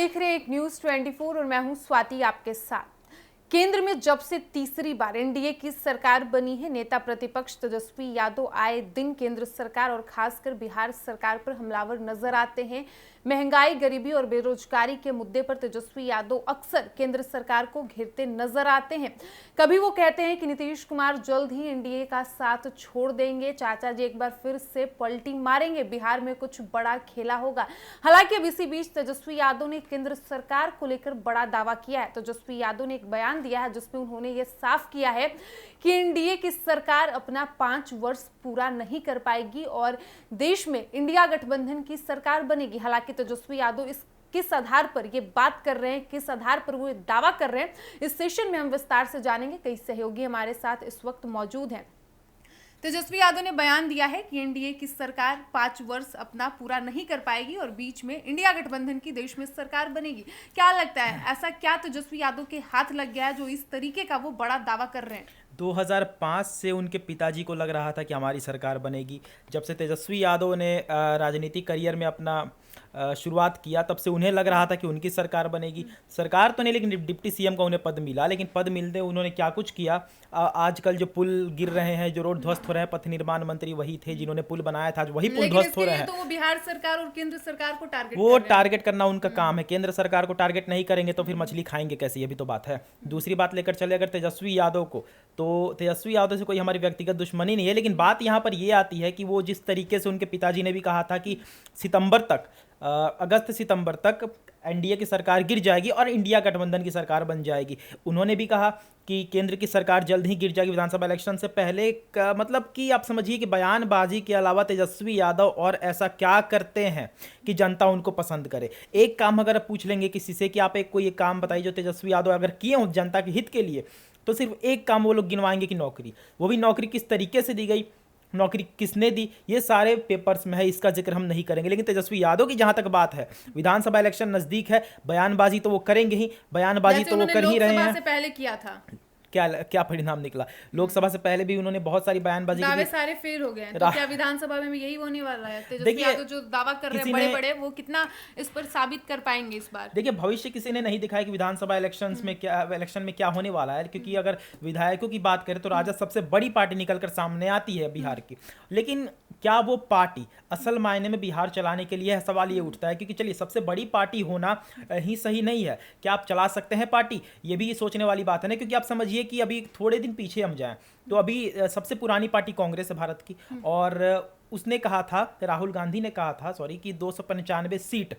देख रहे हैं एक न्यूज 24 और मैं हूं स्वाति आपके साथ। केंद्र में जब से तीसरी बार एनडीए की सरकार बनी है, नेता प्रतिपक्ष तेजस्वी यादव आए दिन केंद्र सरकार और खासकर बिहार सरकार पर हमलावर नजर आते हैं। महंगाई, गरीबी और बेरोजगारी के मुद्दे पर तेजस्वी यादव अक्सर केंद्र सरकार को घेरते नजर आते हैं। कभी वो कहते हैं कि नीतीश कुमार जल्द ही एनडीए का साथ छोड़ देंगे, चाचा जी एक बार फिर से पलटी मारेंगे, बिहार में कुछ बड़ा खेला होगा। हालांकि अब इसी बीच तेजस्वी यादव ने केंद्र सरकार को लेकर बड़ा दावा किया है। तेजस्वी यादव ने एक बयान दिया है जिसमें उन्होंने ये साफ किया है कि एनडीए की सरकार अपना 5 वर्ष पूरा नहीं कर पाएगी और देश में इंडिया गठबंधन की सरकार बनेगी। हालांकि तेजस्वी यादव किस आधार पर ये बात कर रहे हैं, किस आधार पर वो दावा कर रहे हैं, इस सेशन में हम विस्तार से जानेंगे। कई सहयोगी हमारे साथ इस वक्त मौजूद हैं। तेजस्वी यादव ने बयान दिया है कि एनडीए की सरकार 5 वर्ष अपना पूरा नहीं कर पाएगी और बीच में इंडिया गठबंधन की देश में सरकार बनेगी। क्या लगता है, ऐसा क्या तेजस्वी यादव के हाथ लग गया है जो इस तरीके का वो बड़ा दावा कर रहे हैं? 2005 से उनके पिताजी को लग रहा था कि हमारी सरकार बनेगी। जब से तेजस्वी यादव ने राजनीतिक करियर में अपना शुरुआत किया, तब से उन्हें लग रहा था कि उनकी सरकार बनेगी। सरकार तो नहीं, लेकिन डिप्टी सीएम का उन्हें पद मिला। लेकिन पद मिलते उन्होंने क्या कुछ किया। आजकल जो पुल गिर रहे हैं, जो रोड ध्वस्त हो रहे हैं, पथ निर्माण मंत्री वही थे जिन्होंने पुल बनाया था, वही पुल ध्वस्त हो रहे हैं। तो वो बिहार सरकार और केंद्र सरकार को टारगेट करना उनका काम है। केंद्र सरकार को टारगेट नहीं करेंगे तो फिर मछली खाएंगे कैसे, ये भी तो बात है। दूसरी बात लेकर चले अगर तेजस्वी यादव को, तो तेजस्वी यादव से कोई हमारी व्यक्तिगत दुश्मनी नहीं है, लेकिन बात यहाँ पर ये आती है कि वो जिस तरीके से उनके पिताजी ने भी कहा था कि अगस्त सितंबर तक एनडीए की सरकार गिर जाएगी और इंडिया गठबंधन की सरकार बन जाएगी। उन्होंने भी कहा कि केंद्र की सरकार जल्द ही गिर जाएगी विधानसभा इलेक्शन से पहले। का मतलब कि आप समझिए कि बयानबाजी के अलावा तेजस्वी यादव और ऐसा क्या करते हैं कि जनता उनको पसंद करे। एक काम अगर आप पूछ लेंगे किसी से कि आप कोई एक काम बताइए जो तेजस्वी यादव अगर किए हों जनता के हित के लिए, तो सिर्फ एक काम वो लोग गिनवाएंगे कि नौकरी। वो भी नौकरी किस तरीके से दी गई, नौकरी किसने दी, ये सारे पेपर्स में है, इसका जिक्र हम नहीं करेंगे। लेकिन तेजस्वी यादव की जहां तक बात है, विधानसभा इलेक्शन नजदीक है, बयानबाजी तो वो करेंगे ही, बयानबाजी तो वो कर ही रहे हैं। से पहले किया था, क्या परिणाम निकला। लोकसभा से पहले भी उन्होंने बहुत सारी बयानबाजी की, सारे फेल हो गए हैं। तो क्या विधानसभा में यही होने वाला है? तेजस्वी यादव जो दावा कर रहे हैं बड़े बड़े, वो कितना इस पर साबित कर पाएंगे इस बार? देखिए, भविष्य किसी ने नहीं दिखाया कि विधानसभा इलेक्शन में क्या होने वाला है। क्योंकि अगर विधायकों की बात करें तो राजद सबसे बड़ी पार्टी निकलकर सामने आती है बिहार की। लेकिन क्या वो पार्टी असल मायने में बिहार चलाने के लिए है, सवाल ये उठता है। क्योंकि चलिए, सबसे बड़ी पार्टी होना ही सही नहीं है। क्या आप चला सकते हैं पार्टी, ये भी सोचने वाली बात है ना। क्योंकि आप समझिए कि अभी थोड़े दिन पीछे हम जाएं तो अभी सबसे पुरानी पार्टी कांग्रेस है भारत की, और उसने कहा था, राहुल गांधी ने कहा था कि 295 सीट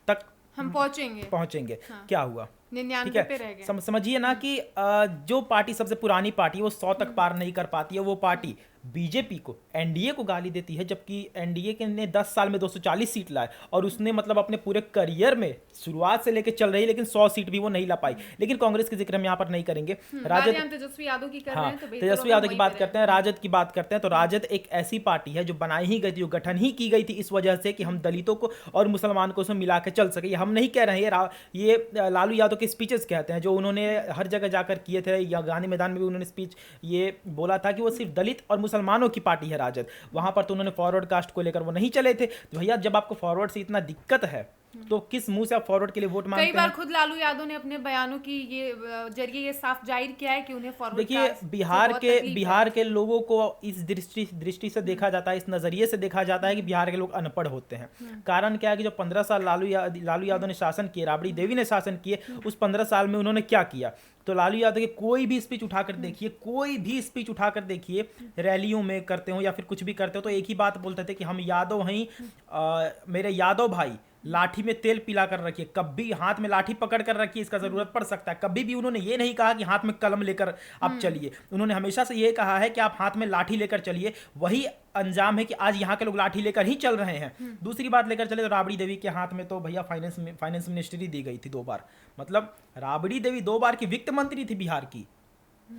तक हम पहुंचेंगे। हाँ। क्या हुआ? 99 पे रह गए। समझिए ना कि जो पार्टी सबसे पुरानी पार्टी वो 100 तक पार नहीं कर पाती है। वो पार्टी बीजेपी को, एनडीए को गाली देती है, जबकि एनडीए के ने 10 साल में 240 सीट लाए और उसने मतलब अपने पूरे करियर में शुरुआत से लेकर चल रही, लेकिन 100 सीट भी वो नहीं ला पाई। लेकिन कांग्रेस के जिक्र हम यहाँ पर नहीं करेंगे। राजद, तेजस्वी यादव की कर रहे हैं, तो तेजस्वी यादव की बात करते हैं, राजद की बात करते हैं। तो राजद एक ऐसी पार्टी है जो बनाई ही गई थी, जो गठन ही की गई थी इस वजह से कि हम दलितों को और मुसलमान को उसमें मिला के चल सके। हम नहीं कह रहे हैं, ये लालू यादव के स्पीचेस कहते हैं जो उन्होंने हर जगह जाकर किए थे, या गांधी मैदान में भी उन्होंने स्पीच ये बोला था कि वो सिर्फ दलित और मुसलमानों की पार्टी है राजद। वहां पर तो उन्होंने फॉरवर्ड कास्ट को लेकर वो नहीं चले थे। तो भैया, जब आपको फॉरवर्ड से इतना दिक्कत है तो किस मुंह से आप फॉरवर्ड के लिए वोट मांगते हैं? कई बार खुद लालू यादव ने अपने बयानों की जरिए ये साफ जाहिर किया है कि उन्हें फॉरवर्ड। देखिए, बिहार के लोगों को इस दृष्टि से देखा जाता है, इस नजरिए से देखा जाता है कि बिहार के लोग अनपढ़ होते हैं। कारण क्या है कि जो 15 साल लालू यादव ने शासन किए, राबड़ी देवी ने शासन किए, उस 15 साल में उन्होंने क्या किया? तो लालू यादव के कोई भी स्पीच उठाकर देखिए, रैलियों में करते हो या फिर कुछ भी करते हो, तो एक ही बात बोलते थे कि हम यादव हैं, मेरे यादव भाई लाठी में तेल पिला कर रखिए, कभी हाथ में लाठी पकड़ कर रखिए, इसका जरूरत पड़ सकता है। कभी भी उन्होंने ये नहीं कहा कि हाथ में कलम लेकर आप चलिए। उन्होंने हमेशा से ये कहा है कि आप हाथ में लाठी लेकर चलिए। वही अंजाम है कि आज यहाँ के लोग लाठी लेकर ही चल रहे हैं। दूसरी बात लेकर चले तो राबड़ी देवी के हाथ में तो भैया फाइनेंस मिनिस्ट्री दी गई थी 2 बार। मतलब राबड़ी देवी 2 बार की वित्त मंत्री थी बिहार की।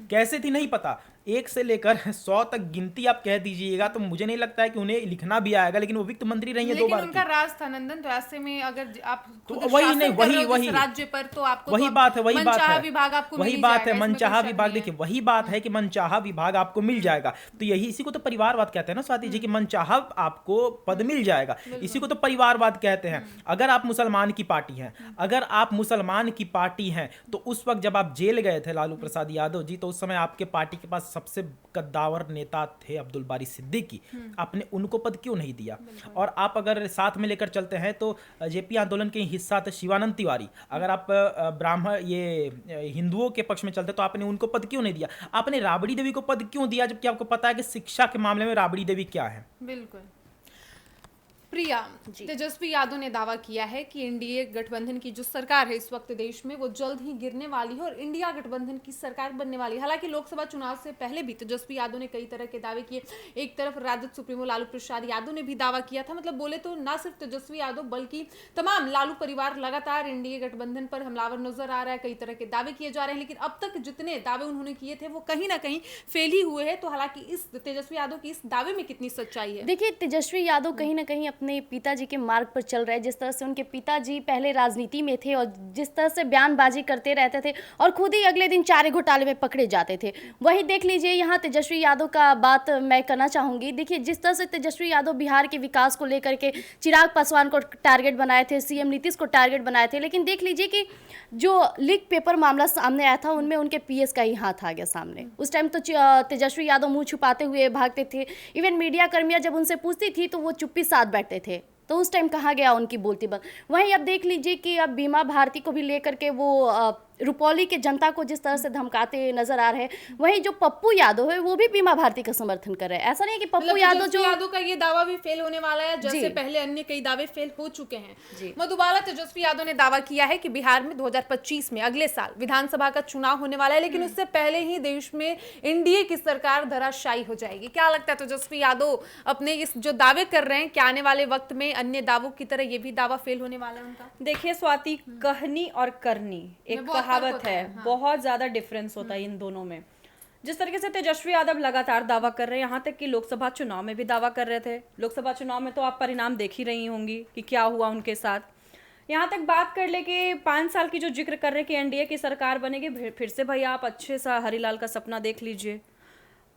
कैसे थी नहीं पता। 1 से लेकर 100 तक गिनती आप कह दीजिएगा तो मुझे नहीं लगता है कि उन्हें लिखना भी आएगा, लेकिन वो वित्त मंत्री रही है 2 लेकिन बार उनका की। राज था नंदन, रास्ते में अगर आप तो खुद वही शासन नहीं, कर रहे हो वही जिस राज्य पर, तो आपको वही तो बात है, वही बात मनचाहा है, विभाग आपको वही मिल ही बात है, जाएगा, इसमें मनचाहा कोई शक विभाग। नहीं है। देखिए वही बात है कि मनचाहा विभाग आपको मिल जाएगा, तो यही इसी को तो परिवारवाद कहते हैं ना स्वाति जी, कि मनचाहा आपको पद मिल जाएगा, इसी को तो परिवारवाद कहते हैं। अगर आप मुसलमान की पार्टी हैं, अगर आप मुसलमान की पार्टी हैं, तो उस वक्त जब आप जेल गए थे लालू प्रसाद यादव जी, तो उस समय आपके पार्टी के पास सबसे कद्दावर नेता थे अब्दुल बारी सिद्दीकी, आपने उनको पद क्यों नहीं दिया? और आप अगर साथ में लेकर चलते हैं तो जेपी आंदोलन के हिस्सा थे शिवानंद तिवारी, अगर आप ब्राह्मण ये हिंदुओं के पक्ष में चलते तो आपने उनको पद क्यों नहीं दिया? आपने राबड़ी देवी को पद क्यों दिया, जबकि आपको पता है कि शिक्षा के मामले में राबड़ी देवी क्या है? बिल्कुल। प्रिया, तेजस्वी यादव ने दावा किया है कि एनडीए गठबंधन की जो सरकार है इस वक्त देश में, वो जल्द ही गिरने वाली है और इंडिया गठबंधन की सरकार बनने वाली है। हालांकि लोकसभा चुनाव से पहले भी तेजस्वी यादव ने कई तरह के दावे किए। एक तरफ राजद सुप्रीमो लालू प्रसाद यादव ने भी दावा किया था, मतलब बोले तो ना सिर्फ तेजस्वी यादव बल्कि तमाम लालू परिवार लगातार एनडीए गठबंधन पर हमलावर नजर आ रहा है, कई तरह के दावे किए जा रहे हैं, लेकिन अब तक जितने दावे उन्होंने किए थे वो कहीं ना कहीं फेल ही हुए हैं। तो हालांकि इस तेजस्वी यादव की इस दावे में कितनी सच्चाई है? देखिए, तेजस्वी यादव कहीं ना कहीं अपने पिताजी के मार्ग पर चल रहे हैं। जिस तरह से उनके पिताजी पहले राजनीति में थे और जिस तरह से बयानबाजी करते रहते थे और खुद ही अगले दिन चारे घोटाले में पकड़े जाते थे, वही देख लीजिए यहाँ तेजस्वी यादव का बात मैं करना चाहूँगी। देखिए, जिस तरह से तेजस्वी यादव बिहार के विकास को लेकर के चिराग पासवान को टारगेट बनाए थे, सीएम नीतीश को टारगेट बनाए थे, लेकिन देख लीजिए कि जो लीक पेपर मामला सामने आया था उनमें उनके पीएस का ही हाथ आ गया सामने। उस टाइम तो तेजस्वी यादव मुंह छुपाते हुए भागते थे। इवन मीडिया कर्मियां जब उनसे पूछती थी तो वो चुप्पी साथ बैठते थे, तो उस टाइम कहा गया उनकी बोलती बंद। वहीं अब देख लीजिए कि अब बीमा भारती को भी लेकर के वो रुपौली के जनता को जिस तरह से धमकाते नजर आ रहे हैं, वहीं जो पप्पू यादव है वो भी बीमा भारती का समर्थन कर रहे हैं। ऐसा नहीं है कि पप्पू मतलब यादव तेजस्वी यादव का ये दावा भी फेल होने वाला है, जैसे पहले अन्य कई दावे फेल हो चुके हैं। मधुबाला, तेजस्वी यादव ने दावा किया है कि बिहार में 2025 में अगले साल विधानसभा का चुनाव होने वाला है, लेकिन उससे पहले ही देश में एनडीए की सरकार धराशायी हो जाएगी। क्या लगता है तेजस्वी यादव अपने इस जो दावे कर रहे हैं, क्या आने वाले वक्त में अन्य दावों की तरह ये भी दावा फेल होने वाला है उनका? देखिए स्वाति, कहनी और करनी एक कहावत है, बहुत ज्यादा डिफरेंस होता है इन दोनों में। जिस तरीके से तेजस्वी यादव लगातार दावा कर रहे हैं, यहाँ तक कि लोकसभा चुनाव में भी दावा कर रहे थे। लोकसभा चुनाव में तो आप परिणाम देख ही रही होंगी कि क्या हुआ उनके साथ। यहाँ तक बात कर ले कि 5 साल की जो जिक्र कर रहे हैं कि एनडीए की सरकार बनेगी, फिर से भाई आप अच्छे सा हरीलाल का सपना देख लीजिए।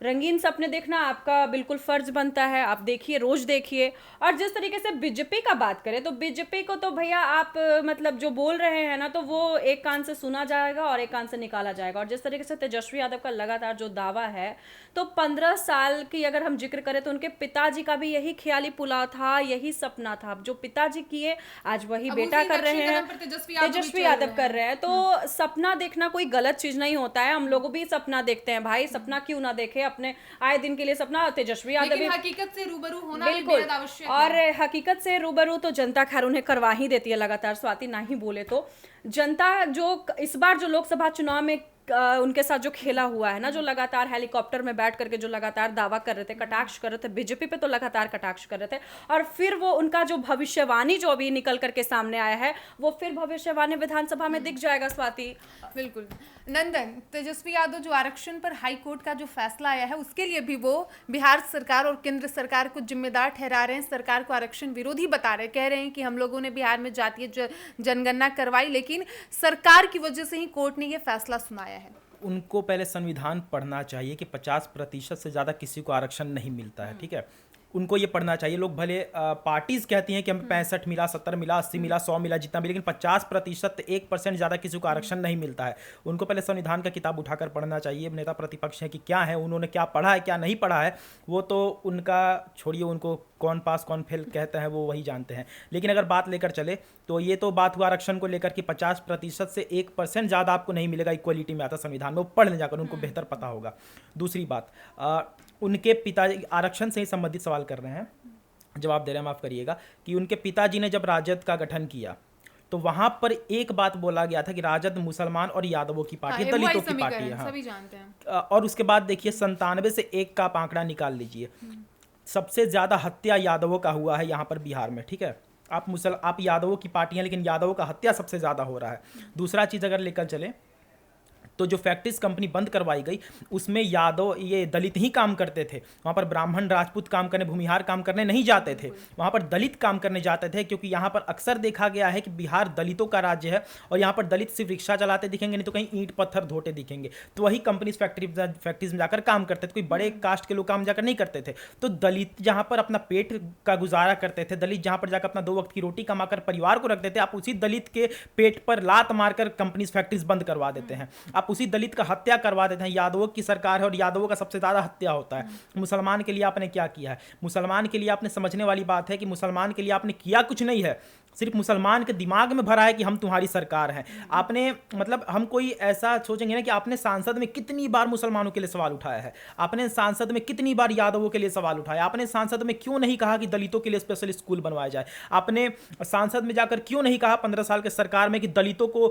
रंगीन सपने देखना आपका बिल्कुल फर्ज बनता है, आप देखिए, रोज देखिए। और जिस तरीके से बीजेपी का बात करें तो बीजेपी को तो भैया आप मतलब जो बोल रहे हैं ना, तो वो एक कान से सुना जाएगा और एक कान से निकाला जाएगा। और जिस तरीके से तेजस्वी यादव का लगातार जो दावा है, तो 15 साल की अगर हम जिक्र करें तो उनके पिताजी का भी यही ख्याली पुलाव था, यही सपना था। जो पिताजी किए आज वही बेटा कर रहे हैं, तेजस्वी यादव कर रहे हैं। तो सपना देखना कोई गलत चीज नहीं होता है, हम लोग भी सपना देखते हैं भाई, सपना क्यों ना देखे अपने आए दिन के लिए सपना। तेजस्वी यादव भी हकीकत से रूबरू होना बिल्कुल, भी आवश्यक है। और हकीकत से रूबरू तो जनता खैर उन्हें करवा ही देती है लगातार। स्वाति, ना ही बोले तो जनता जो इस बार जो लोकसभा चुनाव में उनके साथ जो खेला हुआ है ना, जो लगातार हेलीकॉप्टर में बैठ करके जो लगातार दावा कर रहे थे, कटाक्ष कर रहे थे, बीजेपी पे तो लगातार कटाक्ष कर रहे थे, और फिर वो उनका जो भविष्यवाणी जो अभी निकल करके सामने आया है, वो फिर भविष्यवाणी विधानसभा में दिख जाएगा। स्वाति, बिल्कुल। नंदन, तेजस्वी यादव जो आरक्षण पर हाई कोर्ट का जो फैसला आया है उसके लिए भी वो बिहार सरकार और केंद्र सरकार को जिम्मेदार ठहरा रहे हैं, सरकार को आरक्षण विरोधी बता रहे हैं, कह रहे हैं कि हम लोगों ने बिहार में जातीय जनगणना करवाई, लेकिन सरकार की वजह से ही कोर्ट ने ये फैसला सुनाया है। उनको पहले संविधान पढ़ना चाहिए कि 50% से ज़्यादा किसी को आरक्षण नहीं मिलता है, ठीक है। उनको ये पढ़ना चाहिए। लोग भले पार्टीज कहती हैं कि हमें 65 मिला, 70 मिला, 80 मिला, 100 मिला, जितना भी, लेकिन 50% 1% ज़्यादा किसी को आरक्षण नहीं मिलता है। उनको पहले संविधान का किताब उठाकर पढ़ना चाहिए। नेता प्रतिपक्ष है कि क्या है, उन्होंने क्या पढ़ा है, क्या नहीं पढ़ा है, वो तो उनका छोड़िए, उनको कौन पास कौन फेल कहते हैं वो वही जानते हैं। लेकिन अगर बात लेकर चले तो ये तो बात हुआ आरक्षण को लेकर कि 50% से 1% ज़्यादा आपको नहीं मिलेगा, इक्वलिटी में आता संविधान में, वो पढ़ ले जाकर, उनको बेहतर पता होगा। दूसरी बात, उनके पिताजी आरक्षण से ही संबंधित सवाल कर रहे हैं, जवाब दे रहे हैं, माफ़ करिएगा, कि उनके पिताजी ने जब राजद का गठन किया तो वहां पर एक बात बोला गया था कि राजद मुसलमान और यादवों की पार्टी, दलितों की पार्टी है, सभी जानते हैं। और उसके बाद देखिए 97 से 1 का आप आंकड़ा निकाल लीजिए, सबसे ज़्यादा हत्या यादवों का हुआ है यहाँ पर बिहार में, ठीक है। आप यादवों की पार्टी हैं, लेकिन यादवों का हत्या सबसे ज़्यादा हो रहा है। दूसरा चीज़ अगर लेकर चले तो जो फैक्ट्रीज कंपनी बंद करवाई गई उसमें यादव ये दलित ही काम करते थे, वहाँ पर ब्राह्मण राजपूत काम करने, भूमिहार काम करने नहीं जाते थे, वहाँ पर दलित काम करने जाते थे, क्योंकि यहाँ पर अक्सर देखा गया है कि बिहार दलितों का राज्य है और यहाँ पर दलित सिर्फ रिक्शा चलाते दिखेंगे, नहीं तो कहीं ईंट पत्थर धोते दिखेंगे, तो वही कंपनीज फैक्ट्रीज में जाकर काम करते थे, कोई बड़े कास्ट के लोग काम जाकर नहीं करते थे। तो दलित जहाँ पर अपना पेट का गुजारा करते थे, दलित जहाँ पर जाकर अपना 2 वक्त की रोटी कमाकर परिवार को रखते थे, आप उसी दलित के पेट पर लात मारकर कंपनीज फैक्ट्रीज बंद करवा देते हैं, आप उसी दलित का हत्या करवा देते हैं। यादवों की सरकार है और यादवों का सबसे ज्यादा हत्या होता है। मुसलमान के लिए आपने क्या किया है? मुसलमान के लिए आपने समझने वाली बात है कि मुसलमान के लिए आपने किया कुछ नहीं है, सिर्फ मुसलमान के दिमाग में भरा है कि हम तुम्हारी सरकार हैं। आपने मतलब हम कोई ऐसा सोचेंगे ना कि आपने सांसद में कितनी बार मुसलमानों के लिए सवाल उठाया है, आपने सांसद में कितनी बार यादवों के लिए सवाल उठाया, आपने सांसद में क्यों नहीं कहा कि दलितों के लिए स्पेशल स्कूल बनवाया जाए, आपने सांसद में जाकर क्यों नहीं कहा 15 साल के सरकार में कि दलितों को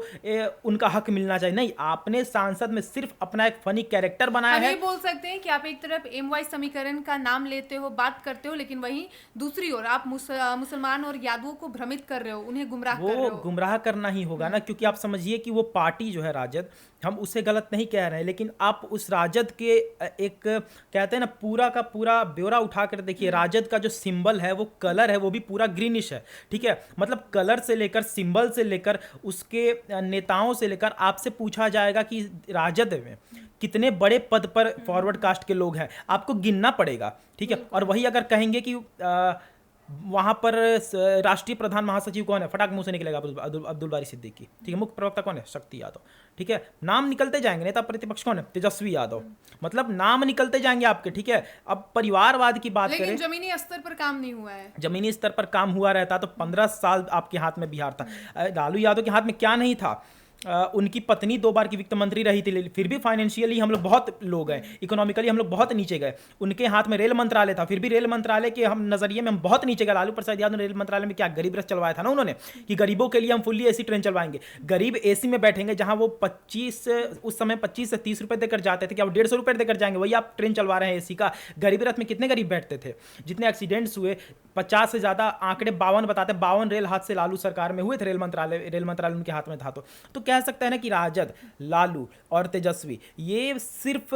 उनका हक मिलना चाहिए? नहीं, आपने सांसद में सिर्फ अपना एक फनी कैरेक्टर बनाया हम है। ये बोल सकते हैं कि आप एक तरफ MY समीकरण का नाम लेते हो, बात करते हो, लेकिन वहीं दूसरी ओर आप मुसलमान और यादवों को भ्रमित कर रहे हो, उन्हें गुमराह कर रहे वो हो। गुमराह करना ही होगा ना, क्योंकि आप समझिए कि वो पार्टी जो है राजद, हम उसे गलत नहीं कह रहे हैं, लेकिन आप उस राजद के एक कहते हैं ना पूरा का पूरा ब्यौरा उठा कर देखिए। राजद का जो सिंबल है, वो कलर है, वो भी पूरा ग्रीनिश है, ठीक है। मतलब कलर से लेकर, सिंबल से लेकर, उसके नेताओं से लेकर आपसे पूछा जाएगा कि राजद में कितने बड़े पद पर फॉरवर्ड कास्ट के लोग हैं, आपको गिनना पड़ेगा, ठीक है। और वही अगर कहेंगे कि वहाँ पर राष्ट्रीय प्रधान महासचिव कौन है, फटाक मुंह से निकलेगा अब्दुल बारी सिद्दीकी, ठीक है। मुख्य प्रवक्ता कौन है, शक्ति यादव, ठीक है। नाम निकलते जाएंगे। नेता प्रतिपक्ष कौन है, तेजस्वी यादव, मतलब नाम निकलते जाएंगे आपके, ठीक है। अब परिवारवाद की बात करें, लेकिन जमीनी स्तर पर काम नहीं हुआ है। जमीनी स्तर पर काम हुआ रहता तो 15 साल आपके हाथ में बिहार था। लालू यादव के हाथ में क्या नहीं था? उनकी पत्नी 2 बार की वित्त मंत्री रही थी, फिर भी फाइनेंशियली हम लोग बहुत लो गए, इकोनॉमिकली हम लोग बहुत नीचे गए। उनके हाथ में रेल मंत्रालय था, फिर भी रेल मंत्रालय के हम नजरिए में हम बहुत नीचे गए। लालू प्रसाद यादव ने रेल मंत्रालय में क्या गरीब रथ चलवाया था ना उन्होंने, कि गरीबों के लिए हम फुल्ली एसी ट्रेन चलवाएंगे, गरीब एसी में बैठेंगे, जहां वो 25 उस समय 25 से 30 रुपए देकर जाते थे, क्या वो 150 रुपए देकर जाएंगे? वही आप ट्रेन चलवा रहे हैं एसी का। गरीब रथ में कितने गरीब बैठते थे? जितने एक्सीडेंट्स हुए 50 से ज्यादा, आंकड़े 52 बताते, 52 रेल हादसे लालू सरकार में हुए थे, रेल मंत्रालय उनके हाथ में था। तो कह सकते हैं ना कि राजद, लालू और तेजस्वी, ये सिर्फ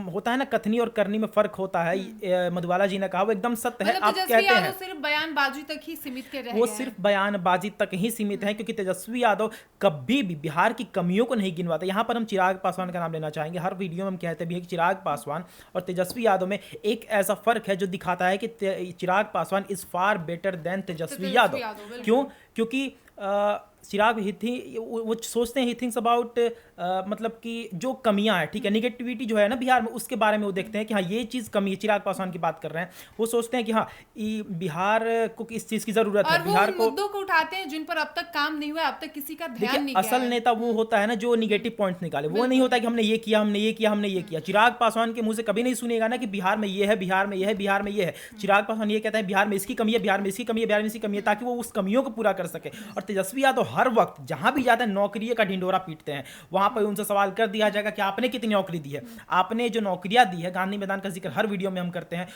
होता है ना कथनी और करनी में फर्क होता है। मधुबाला जी ने कहा, वो एकदम सत्य है। आप कहते हैं सिर्फ बयानबाजी तक ही सीमित के रहे वो हैं। सिर्फ बयानबाजी तक ही सीमित है, क्योंकि तेजस्वी यादव कभी भी बिहार की कमियों को नहीं गिनवाते। यहाँ पर हम चिराग पासवान का नाम लेना चाहेंगे, हर वीडियो में हम कहते भी हैं कि चिराग पासवान और तेजस्वी यादव में एक ऐसा फर्क है जो दिखाता है कि Chirag Paswan is far better than Tejashwi Yadav. क्यों? क्योंकि चिराग वो सोचते हैं, ही थिंक्स अबाउट मतलब कि जो कमियां हैं, ठीक है, निगेटिविटी जो है ना बिहार में, उसके बारे में वो देखते हैं कि हाँ ये चीज़ कमी है। चिराग पासवान की बात कर रहे हैं, वो सोचते हैं कि हाँ बिहार को इस चीज़ की ज़रूरत है, बिहार को मुद्दों को उठाते हैं जिन पर अब तक काम नहीं हुआ, अब तक किसी का ध्यान नहीं। असल नेता वो होता है ना जो निगेटिव पॉइंट्स निकाले, वो नहीं होता कि हमने ये किया, हमने ये किया, हमने ये किया। चिराग पासवान के मुंह से कभी नहीं सुनेगा ना कि बिहार में ये है, बिहार में ये है, बिहार में ये है। चिराग पासवान ये कहता है बिहार में इसकी कमी है, बिहार में इसकी कमी है, बिहार में इसकी कमी है, ताकि वो उस कमियों को पूरा कर सके। और तेजस्वी यादव हर वक्त जहां भी जाते हैं नौकरी का ढिंडोरा पीटते हैं। वहां पर उनसे सवाल कर दिया जाएगा कि आपने कितनी नौकरी दी है, आपने जो नौकरियां दी है, गांधी मैदान का जिक्र हर वीडियो में हम करते हैं,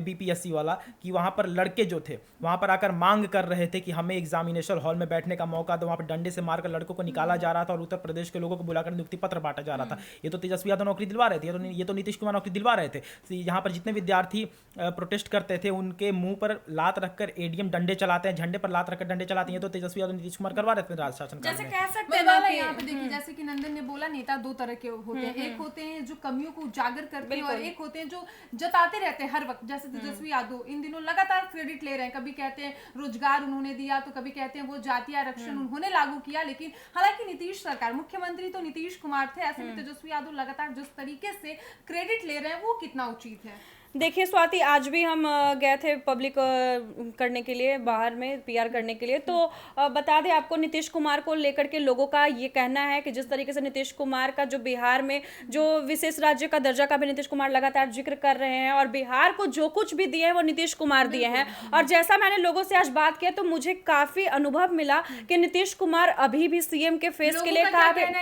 BPSC वाला, कि वहां पर लड़के जो थे वहां पर आकर मांग कर रहे थे कि हमें एग्जामिनेशन हॉल में बैठने का मौका दो। वहां पर डंडे से मारकर लड़कों को निकाला जा रहा था और उत्तर प्रदेश के लोगों को बुलाकर नियुक्ति पत्र बांटा जा रहा था। ये तो तेजस्वी यादव नौकरी दिलवा रहे थे, ये तो नीतीश कुमार नौकरी दिलवा रहे थे। यहाँ पर जितने विद्यार्थी प्रोटेस्ट करते थे उनके मुंह पर लात रखकर ADM डंडे चलाते हैं, झंडे पर लात रखकर डंडे चलाते हैं, तो तेजस्वी यादव नीतीश कुमार करवा रहे थे राज शासन काल में। कह सकते हैं ना कि यहाँ पे देखिए, जैसे कि नंदन ने बोला, नेता 2 तरह के होते हैं। एक होते हैं जो कमियों को उजागर करते हैं और एक होते हैं जो जताते रहते हैं हर वक्त। जैसे तेजस्वी यादव इन दिनों लगातार क्रेडिट ले रहे हैं, कभी कहते हैं रोजगार उन्होंने दिया, तो कभी कहते हैं वो जातीय आरक्षण उन्होंने लागू किया। लेकिन हालांकि नीतीश सरकार, मुख्यमंत्री तो नीतीश कुमार थे, ऐसे में तेजस्वी यादव लगातार जिस तरीके से क्रेडिट ले रहे हैं वो कितना उचित है? देखिए स्वाति, आज भी हम गए थे पब्लिक करने के लिए, बाहर में PR करने के लिए, तो बता दें आपको, नीतीश कुमार को लेकर के लोगों का ये कहना है कि जिस तरीके से नीतीश कुमार का जो बिहार में जो विशेष राज्य का दर्जा का भी नीतीश कुमार लगातार जिक्र कर रहे हैं, और बिहार को जो कुछ भी दिए हैं वो नीतीश कुमार दिए हैं। और जैसा मैंने लोगों से आज बात किया तो मुझे काफी अनुभव मिला कि नीतीश कुमार अभी भी CM के फेस के लिए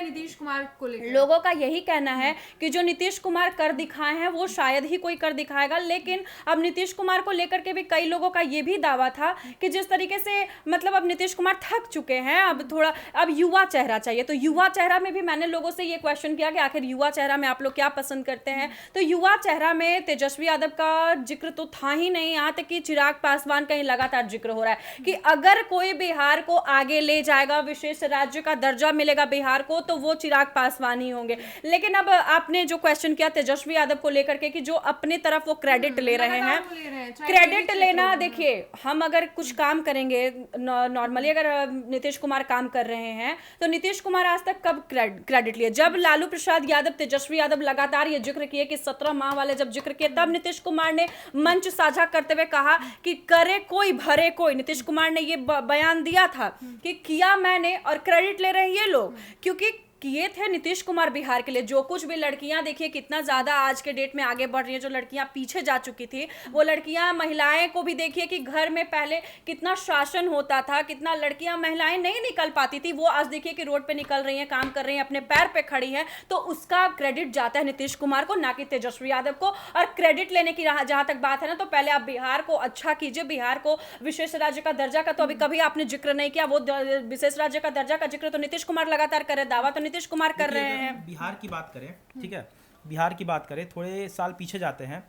नीतीश कुमार को लेकर लोगों का यही कहना है कि जो नीतीश कुमार कर दिखाए हैं वो शायद ही कोई कर दिखाए उठाएगा। लेकिन अब नीतीश कुमार को लेकर के भी कई लोगों का ये भी दावा था कि जिस तरीके से मतलब अब नीतीश कुमार थक चुके हैं, अब थोड़ा अब युवा चेहरा चाहिए। तो युवा चेहरा में भी मैंने लोगों से ये क्वेश्चन किया कि आखिर युवा चेहरा में आप लोग क्या पसंद करते हैं। तो युवा चेहरा में तेजस्वी यादव का जिक्र तो था ही नहीं, यहाँ तक कि चिराग पासवान का ही लगातार जिक्र हो रहा है कि अगर कोई बिहार को आगे ले जाएगा, विशेष राज्य का दर्जा मिलेगा बिहार को, तो वो चिराग पासवान ही होंगे। लेकिन अब आपने जो क्वेश्चन किया तेजस्वी यादव को लेकर के कि जो अपने तरफ वो क्रेडिट ले रहे हैं, क्रेडिट लेना, देखिए हम अगर कुछ काम करेंगे नॉर्मली, अगर नीतीश कुमार काम कर रहे हैं तो नीतीश कुमार आज तक कब क्रेडिट लिए? जब लालू प्रसाद यादव, तेजस्वी यादव लगातार ये जिक्र किए कि 17 माह वाले जब जिक्र किए, तब नीतीश कुमार ने मंच साझा करते हुए कहा कि करे कोई भरे कोई। नीतीश कुमार ने ये बयान दिया था कि किया मैंने, और क्रेडिट ले रहे हैं ये लोग, क्योंकि किए थे नीतीश कुमार बिहार के लिए। जो कुछ भी लड़कियां, देखिए कितना ज्यादा आज के डेट में आगे बढ़ रही हैं, जो लड़कियां पीछे जा चुकी थी वो लड़कियां, महिलाएं को भी देखिए कि घर में पहले कितना शासन होता था, कितना लड़कियां महिलाएं नहीं निकल पाती थी, वो आज देखिए कि रोड पे निकल रही हैं, काम कर रही हैं, अपने पैर पे खड़ी हैं। तो उसका क्रेडिट जाता है नीतीश कुमार को, ना कि तेजस्वी यादव को। और क्रेडिट लेने की जहां तक बात है ना, तो पहले आप बिहार को अच्छा कीजिए, बिहार को विशेष राज्य का दर्जा का तो अभी कभी आपने जिक्र नहीं किया। वो विशेष राज्य का दर्जा का जिक्र तो नीतीश कुमार लगातार करे, दावा तो नीतीश कुमार कर रहे हैं। बिहार की बात करें, ठीक है, बिहार की बात करें, थोड़े साल पीछे जाते हैं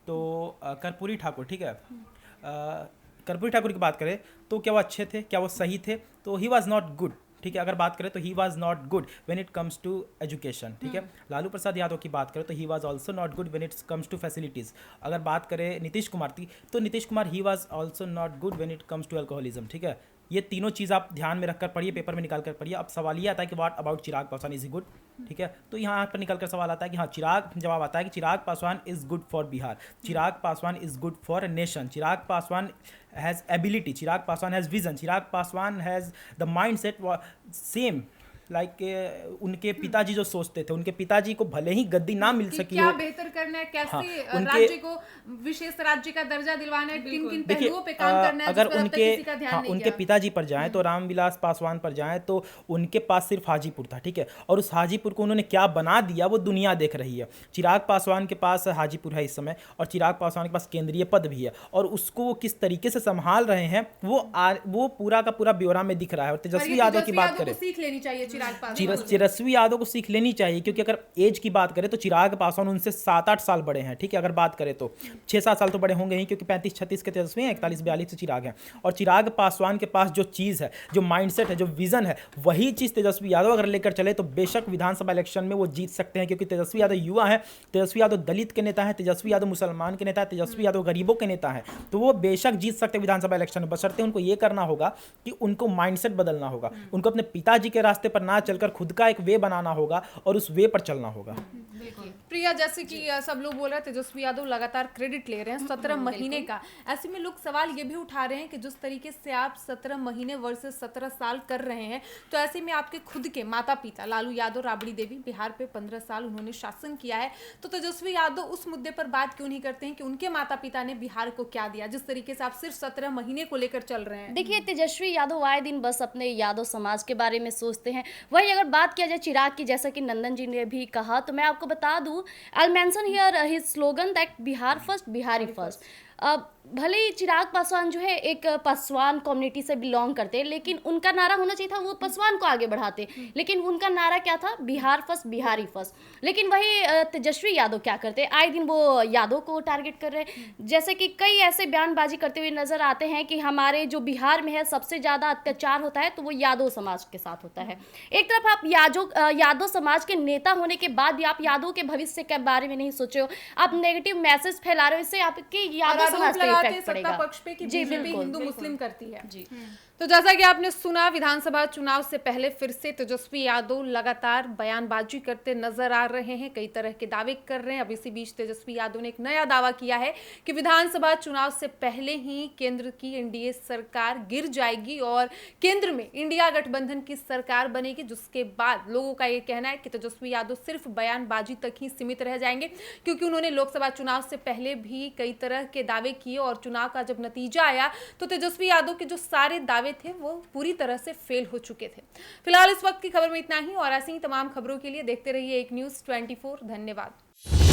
तो कर्पूरी ठाकुर, ठीक है, कर्पूरी ठाकुर की बात करें तो क्या वो अच्छे थे, क्या वो सही थे? तो ही वॉज नॉट गुड, ठीक है। अगर बात करें तो he was not good when it comes to education, ठीक है। लालू प्रसाद यादव की बात करें तो he was also not good when it comes to facilities. अगर बात करें नीतीश कुमार की तो Nitish Kumar he was also not good when it comes to alcoholism, ठीक है। ये तीनों चीज़ आप ध्यान में रखकर पढ़िए, पेपर में निकाल कर पढ़िए। अब सवाल ये आता है कि what about Chirag Paswan, is he good, ठीक है। तो यहाँ पर निकल कर सवाल आता है कि हाँ, चिराग, जवाब आता है कि Chirag Paswan is good for Bihar, Chirag Paswan is good for nation, Chirag Paswan has ability, Chirag Paswan has vision, Chirag Paswan has the mindset same like उनके पिताजी जो सोचते थे। उनके पिताजी को भले ही गद्दी ना मिल सकी क्या हो, बेहतर करना है, कैसे हाँ, राज्य को विशेष राज्य का दर्जा दिलवाना है, किन किन पहलुओं पे काम करना है, अगर जिस पर अब तक किसी का ध्यान नहीं उनके गया। पिताजी पर जाएं तो रामविलास पासवान पर जाएं तो उनके पास सिर्फ हाजीपुर था, ठीक है। और उस हाजीपुर को उन्होंने क्या बना दिया वो दुनिया देख रही है। चिराग पासवान के पास हाजीपुर है इस समय, और चिराग पासवान के पास केंद्रीय पद भी है, और उसको वो किस तरीके से संभाल रहे हैं वो पूरा का पूरा ब्यौरा में दिख रहा है। और तेजस्वी यादव की बात करें, सीख लेनी चाहिए चिराग पासवान, तेजस्वी यादव को सीख लेनी चाहिए, क्योंकि अगर एज की बात करें तो चिराग पासवान उनसे 7-8 साल बड़े हैं, ठीक है। अगर बात करें तो 6-7 साल तो बड़े होंगे ही, क्योंकि 35-36 के तेजस्वी हैं, 41-42 से चिराग हैं। और चिराग पासवान के पास जो चीज़ है, जो माइंडसेट है, जो विजन है, वही चीज़ तेजस्वी यादव अगर लेकर चले तो बेशक विधानसभा इलेक्शन में वो जीत सकते हैं, क्योंकि तेजस्वी यादव युवा है, तेजस्वी यादव दलित के नेता है, तेजस्वी यादव मुसलमान के नेता है, तेजस्वी यादव गरीबों के नेता है। तो वो बेशक जीत सकते विधानसभा इलेक्शन में, बशर्ते उनको ये करना होगा कि उनको माइंडसेट बदलना होगा, उनको अपने पिताजी के रास्ते पर ना चलकर खुद का एक वे बनाना होगा और उस वे पर चलना होगा। प्रिया, जैसे कि सब लोग बोल रहे हैं तेजस्वी यादव लगातार क्रेडिट ले रहे हैं 17 महीने का, ऐसे में लोग सवाल ये भी उठा रहे हैं कि जिस तरीके से आप 17 महीने वर्सेस 17 साल कर रहे हैं, तो ऐसे में आपके खुद के माता पिता लालू यादव, राबड़ी देवी बिहार पे 15 साल उन्होंने शासन किया है, तो तेजस्वी यादव उस मुद्दे पर बात क्यों नहीं करते हैं कि उनके माता पिता ने बिहार को क्या दिया, जिस तरीके से आप सिर्फ 17 महीने को लेकर चल रहे हैं। देखिए, तेजस्वी यादव आए दिन बस अपने यादव समाज के बारे में सोचते हैं। वही अगर बात किया जाए चिराग की, जैसा कि नंदन जी ने भी कहा, तो मैं आपको बता दूं, I mention here his slogan that Bihar first, Bihari first. भले ही चिराग पासवान जो है एक पासवान कम्युनिटी से बिलोंग करते, लेकिन उनका नारा होना चाहिए था वो पासवान को आगे बढ़ाते, लेकिन उनका नारा क्या था? Bihar first, Bihari first. लेकिन वही तेजस्वी यादव क्या करते, आए दिन वो यादव को टारगेट कर रहे हैं, जैसे कि कई ऐसे बयानबाजी करते हुए नजर आते हैं कि हमारे जो बिहार में है सबसे ज़्यादा अत्याचार होता है तो वो यादव समाज के साथ होता है। एक तरफ आप यादव समाज के नेता होने के बाद भी आप यादव के भविष्य के बारे में नहीं सोचे हो, आप नेगेटिव मैसेज फैला रहे हो, इससे आपके यादव समाज पे इफेक्ट पड़ेगा। सत्ता पक्ष पे कि बीजेपी हिंदू मुस्लिम करती है। जी। तो जैसा कि आपने सुना, विधानसभा चुनाव से पहले फिर से तेजस्वी यादव लगातार बयानबाजी करते नजर आ रहे हैं, कई तरह के दावे कर रहे हैं। अब इसी बीच तेजस्वी यादव ने एक नया दावा किया है कि विधानसभा चुनाव से पहले ही केंद्र की एनडीए सरकार गिर जाएगी और केंद्र में इंडिया गठबंधन की सरकार बनेगी, जिसके बाद लोगों का ये कहना है कि तेजस्वी यादव सिर्फ बयानबाजी तक ही सीमित रह जाएंगे, क्योंकि उन्होंने लोकसभा चुनाव से पहले भी कई तरह के दावे किए और चुनाव का जब नतीजा आया तो तेजस्वी यादव के जो सारे दावे थे वो पूरी तरह से फेल हो चुके थे। फिलहाल इस वक्त की खबर में इतना ही, और ऐसी ही तमाम खबरों के लिए देखते रहिए एक न्यूज़ 24। धन्यवाद।